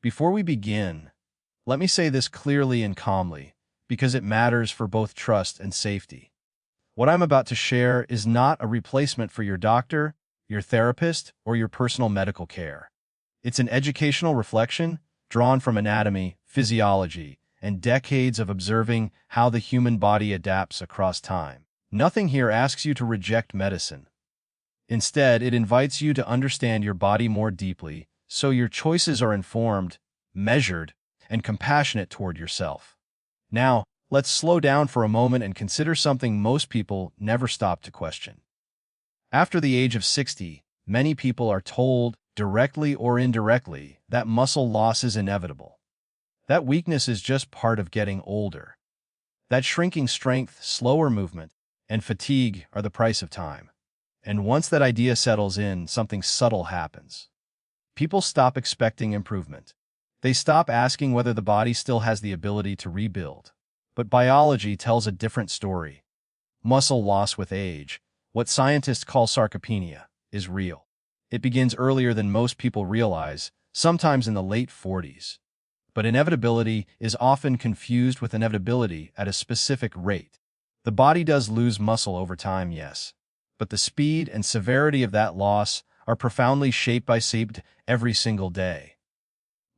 Before we begin, let me say this clearly and calmly, because it matters for both trust and safety. What I'm about to share is not a replacement for your doctor, your therapist, or your personal medical care. It's an educational reflection drawn from anatomy, physiology, and decades of observing how the human body adapts across time. Nothing here asks you to reject medicine. Instead, it invites you to understand your body more deeply, so your choices are informed, measured, and compassionate toward yourself. Now, let's slow down for a moment and consider something most people never stop to question. After the age of 60, many people are told, directly or indirectly, that muscle loss is inevitable. That weakness is just part of getting older. That shrinking strength, slower movement, and fatigue are the price of time. And once that idea settles in, something subtle happens. People stop expecting improvement. They stop asking whether the body still has the ability to rebuild. But biology tells a different story. Muscle loss with age, what scientists call sarcopenia, is real. It begins earlier than most people realize, sometimes in the late 40s. But inevitability is often confused with inevitability at a specific rate. The body does lose muscle over time, yes, but the speed and severity of that loss are profoundly shaped every single day.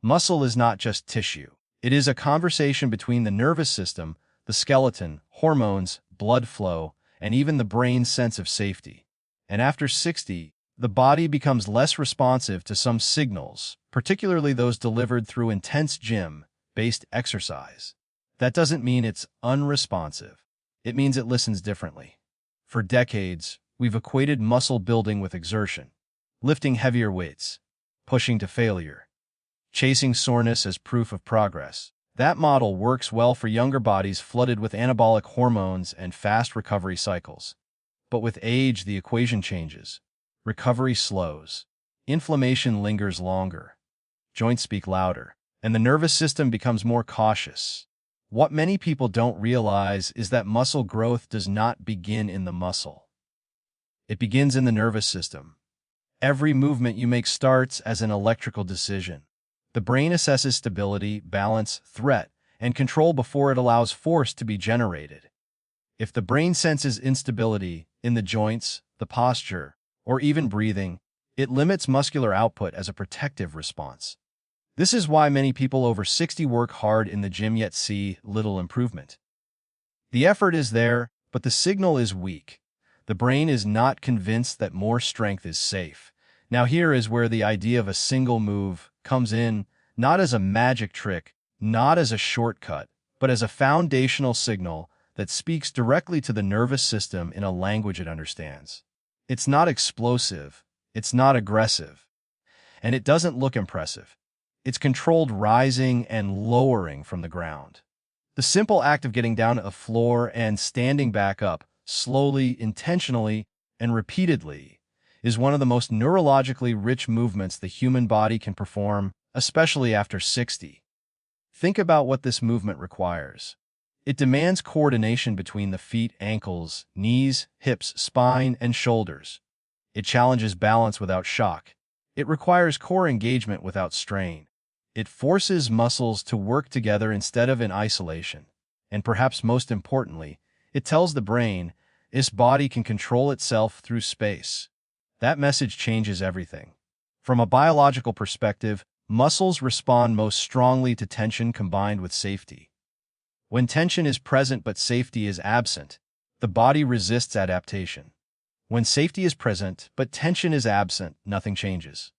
Muscle is not just tissue. It is a conversation between the nervous system, the skeleton, hormones, blood flow, and even the brain's sense of safety. And after 60, the body becomes less responsive to some signals, particularly those delivered through intense gym-based exercise. That doesn't mean it's unresponsive. It means it listens differently. For decades, we've equated muscle building with exertion, lifting heavier weights, pushing to failure, chasing soreness as proof of progress. That model works well for younger bodies flooded with anabolic hormones and fast recovery cycles. But with age, the equation changes. Recovery slows. Inflammation lingers longer. Joints speak louder, and the nervous system becomes more cautious. What many people don't realize is that muscle growth does not begin in the muscle. It begins in the nervous system. Every movement you make starts as an electrical decision. The brain assesses stability, balance, threat, and control before it allows force to be generated. If the brain senses instability in the joints, the posture, or even breathing, it limits muscular output as a protective response. This is why many people over 60 work hard in the gym yet see little improvement. The effort is there, but the signal is weak. The brain is not convinced that more strength is safe. Now here is where the idea of a single move comes in, not as a magic trick, not as a shortcut, but as a foundational signal that speaks directly to the nervous system in a language it understands. It's not explosive, it's not aggressive, and it doesn't look impressive. It's controlled rising and lowering from the ground. The simple act of getting down to the floor and standing back up, slowly, intentionally, and repeatedly, is one of the most neurologically rich movements the human body can perform, especially after 60. Think about what this movement requires. It demands coordination between the feet, ankles, knees, hips, spine, and shoulders. It challenges balance without shock. It requires core engagement without strain. It forces muscles to work together instead of in isolation. And perhaps most importantly, it tells the brain its body can control itself through space. That message changes everything. From a biological perspective, muscles respond most strongly to tension combined with safety. When tension is present but safety is absent, the body resists adaptation. When safety is present but tension is absent, nothing changes.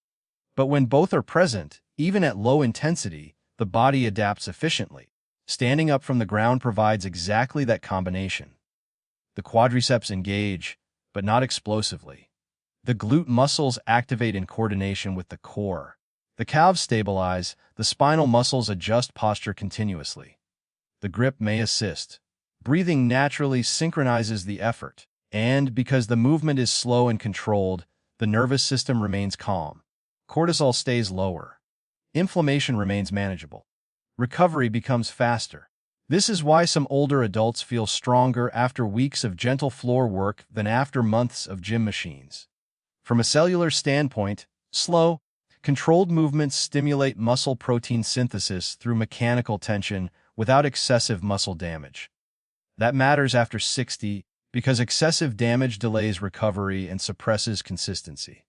But when both are present, even at low intensity, the body adapts efficiently. Standing up from the ground provides exactly that combination. The quadriceps engage, but not explosively. The glute muscles activate in coordination with the core. The calves stabilize, the spinal muscles adjust posture continuously. The grip may assist. Breathing naturally synchronizes the effort. And because the movement is slow and controlled, the nervous system remains calm. Cortisol stays lower. Inflammation remains manageable. Recovery becomes faster. This is why some older adults feel stronger after weeks of gentle floor work than after months of gym machines. From a cellular standpoint, slow, Controlled movements stimulate muscle protein synthesis through mechanical tension without excessive muscle damage. That matters after 60 because excessive damage delays recovery and suppresses consistency.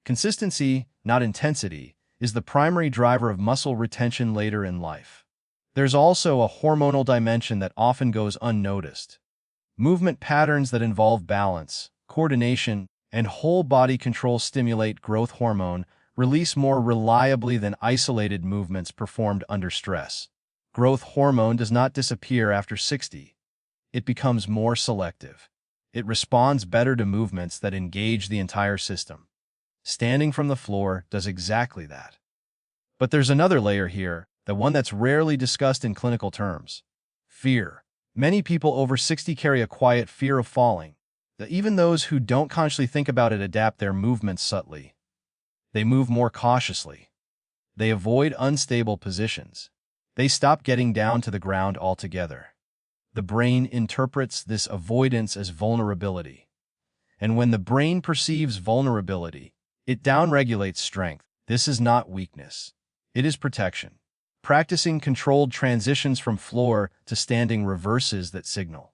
Consistency, not intensity, is the primary driver of muscle retention later in life. There's also a hormonal dimension that often goes unnoticed. Movement patterns that involve balance, coordination, and whole body control stimulate growth hormone release more reliably than isolated movements performed under stress. Growth hormone does not disappear after 60. It becomes more selective. It responds better to movements that engage the entire system. Standing from the floor does exactly that. But there's another layer here, the one that's rarely discussed in clinical terms. Fear. Many people over 60 carry a quiet fear of falling. Even those who don't consciously think about it adapt their movements subtly. They move more cautiously. They avoid unstable positions. They stop getting down to the ground altogether. The brain interprets this avoidance as vulnerability. And when the brain perceives vulnerability, it downregulates strength. This is not weakness. It is protection. Practicing controlled transitions from floor to standing reverses that signal.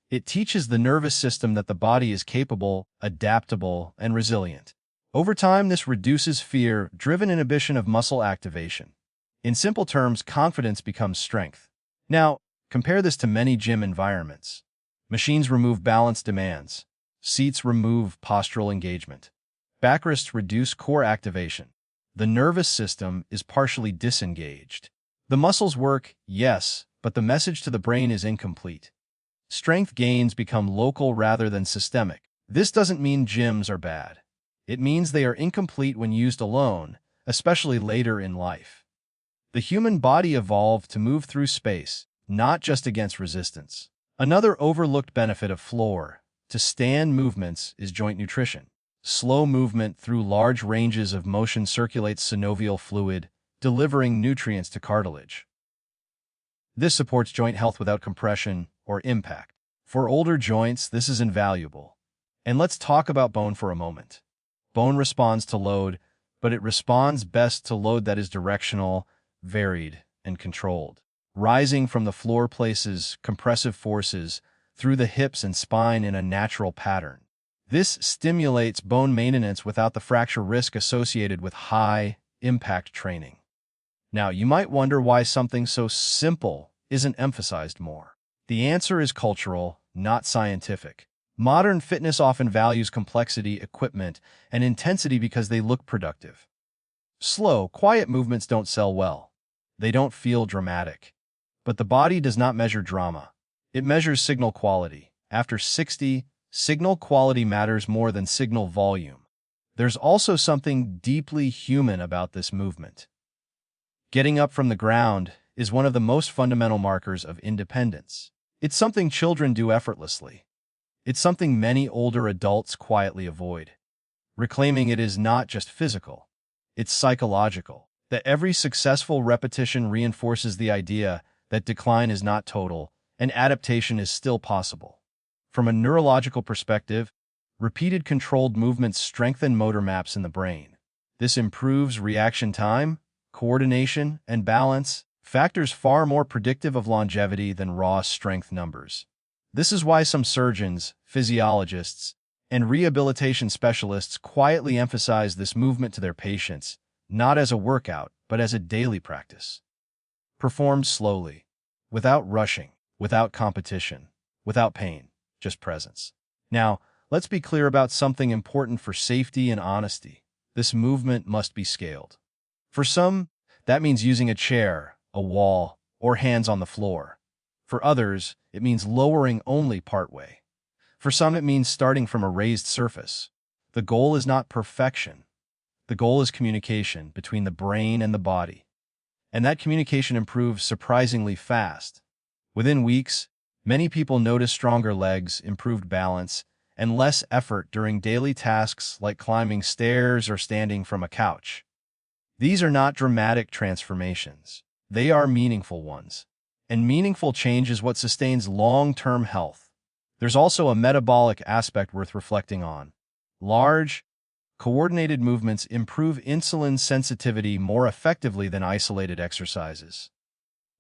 It teaches the nervous system that the body is capable, adaptable, and resilient. Over time, this reduces fear-driven inhibition of muscle activation. In simple terms, confidence becomes strength. Now, compare this to many gym environments. Machines remove balance demands. Seats remove postural engagement. Backrests reduce core activation. The nervous system is partially disengaged. The muscles work, yes, but the message to the brain is incomplete. Strength gains become local rather than systemic. This doesn't mean gyms are bad. It means they are incomplete when used alone, especially later in life. The human body evolved to move through space, not just against resistance. Another overlooked benefit of floor to stand movements is joint nutrition. Slow movement through large ranges of motion circulates synovial fluid, delivering nutrients to cartilage. This supports joint health without compression or impact. For older joints, this is invaluable. And let's talk about bone for a moment. Bone responds to load, but it responds best to load that is directional, varied, and controlled. Rising from the floor places compressive forces through the hips and spine in a natural pattern. This stimulates bone maintenance without the fracture risk associated with high-impact training. Now, you might wonder why something so simple isn't emphasized more. The answer is cultural, not scientific. Modern fitness often values complexity, equipment, and intensity because they look productive. Slow, quiet movements don't sell well. They don't feel dramatic. But the body does not measure drama. It measures signal quality. After 60, signal quality matters more than signal volume. There's also something deeply human about this movement. Getting up from the ground is one of the most fundamental markers of independence. It's something children do effortlessly. It's something many older adults quietly avoid. Reclaiming it is not just physical. It's psychological. That every successful repetition reinforces the idea that decline is not total and adaptation is still possible. From a neurological perspective, repeated controlled movements strengthen motor maps in the brain. This improves reaction time, coordination, and balance, factors far more predictive of longevity than raw strength numbers. This is why some surgeons, physiologists, and rehabilitation specialists quietly emphasize this movement to their patients, not as a workout, but as a daily practice. Performed slowly, without rushing, without competition, without pain, just presence. Now, let's be clear about something important for safety and honesty. This movement must be scaled. For some, that means using a chair, a wall, or hands on the floor. For others, it means lowering only partway. For some, it means starting from a raised surface. The goal is not perfection. The goal is communication between the brain and the body. And that communication improves surprisingly fast. Within weeks, many people notice stronger legs, improved balance, and less effort during daily tasks like climbing stairs or standing from a couch. These are not dramatic transformations. They are meaningful ones. And meaningful change is what sustains long-term health. There's also a metabolic aspect worth reflecting on. Large, Coordinated movements improve insulin sensitivity more effectively than isolated exercises.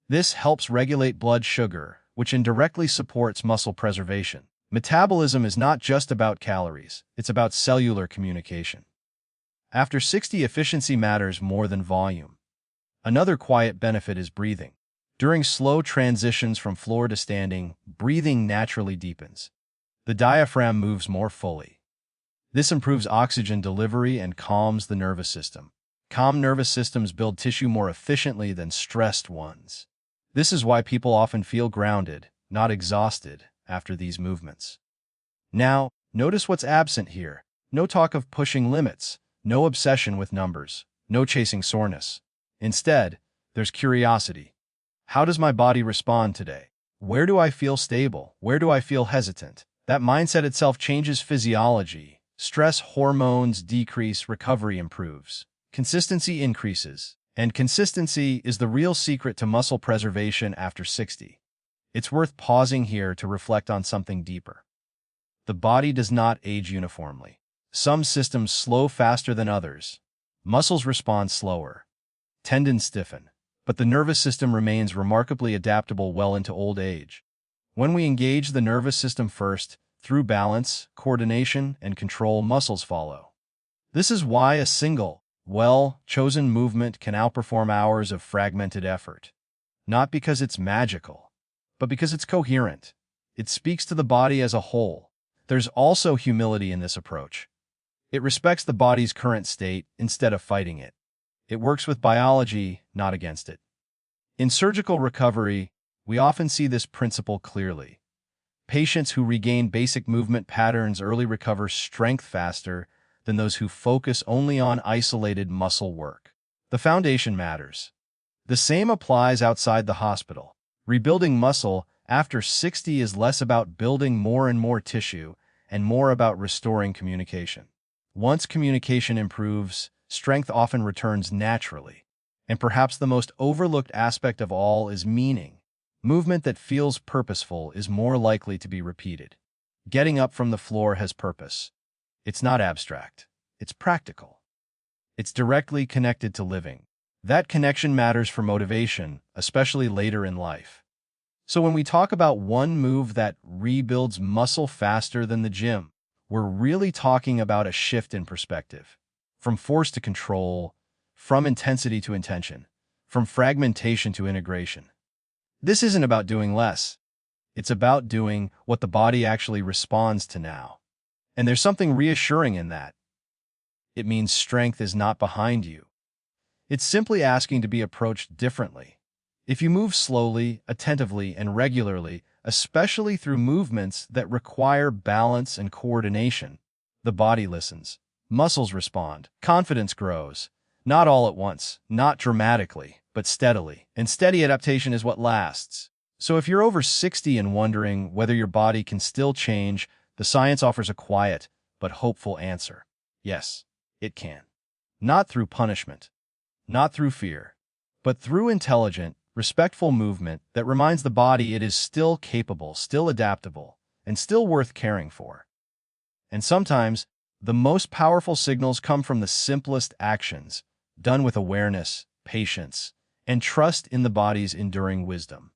This helps regulate blood sugar, which indirectly supports muscle preservation. Metabolism is not just about calories, it's about cellular communication. After 60, efficiency matters more than volume. Another quiet benefit is breathing. During slow transitions from floor to standing, breathing naturally deepens. The diaphragm moves more fully. This improves oxygen delivery and calms the nervous system. Calm nervous systems build tissue more efficiently than stressed ones. This is why people often feel grounded, not exhausted, after these movements. Now, notice what's absent here. No talk of pushing limits, no obsession with numbers, no chasing soreness. Instead, there's curiosity. How does my body respond today? Where do I feel stable? Where do I feel hesitant? That mindset itself changes physiology. Stress hormones decrease, recovery improves. Consistency increases. And consistency is the real secret to muscle preservation after 60. It's worth pausing here to reflect on something deeper. The body does not age uniformly. Some systems slow faster than others. Muscles respond slower. Tendons stiffen. But the nervous system remains remarkably adaptable well into old age. When we engage the nervous system first, through balance, coordination, and control, muscles follow. This is why a single, well-chosen movement can outperform hours of fragmented effort. Not because it's magical, but because it's coherent. It speaks to the body as a whole. There's also humility in this approach. It respects the body's current state instead of fighting it. It works with biology, not against it. In surgical recovery, we often see this principle clearly. Patients who regain basic movement patterns early recover strength faster than those who focus only on isolated muscle work. The foundation matters. The same applies outside the hospital. Rebuilding muscle after 60 is less about building more and more tissue and more about restoring communication. Once communication improves, strength often returns naturally. And perhaps the most overlooked aspect of all is meaning. Movement that feels purposeful is more likely to be repeated. Getting up from the floor has purpose. It's not abstract. It's practical. It's directly connected to living. That connection matters for motivation, especially later in life. So when we talk about one move that rebuilds muscle faster than the gym, we're really talking about a shift in perspective. From force to control, from intensity to intention, from fragmentation to integration. This isn't about doing less. It's about doing what the body actually responds to now. And there's something reassuring in that. It means strength is not behind you. It's simply asking to be approached differently. If you move slowly, attentively, and regularly, especially through movements that require balance and coordination, the body listens. Muscles respond. Confidence grows. Not all at once, not dramatically, but steadily. And steady adaptation is what lasts. So if you're over 60 and wondering whether your body can still change, the science offers a quiet but hopeful answer. Yes, it can. Not through punishment, not through fear, but through intelligent, respectful movement that reminds the body it is still capable, still adaptable, and still worth caring for. And sometimes, the most powerful signals come from the simplest actions, done with awareness, patience, and trust in the body's enduring wisdom.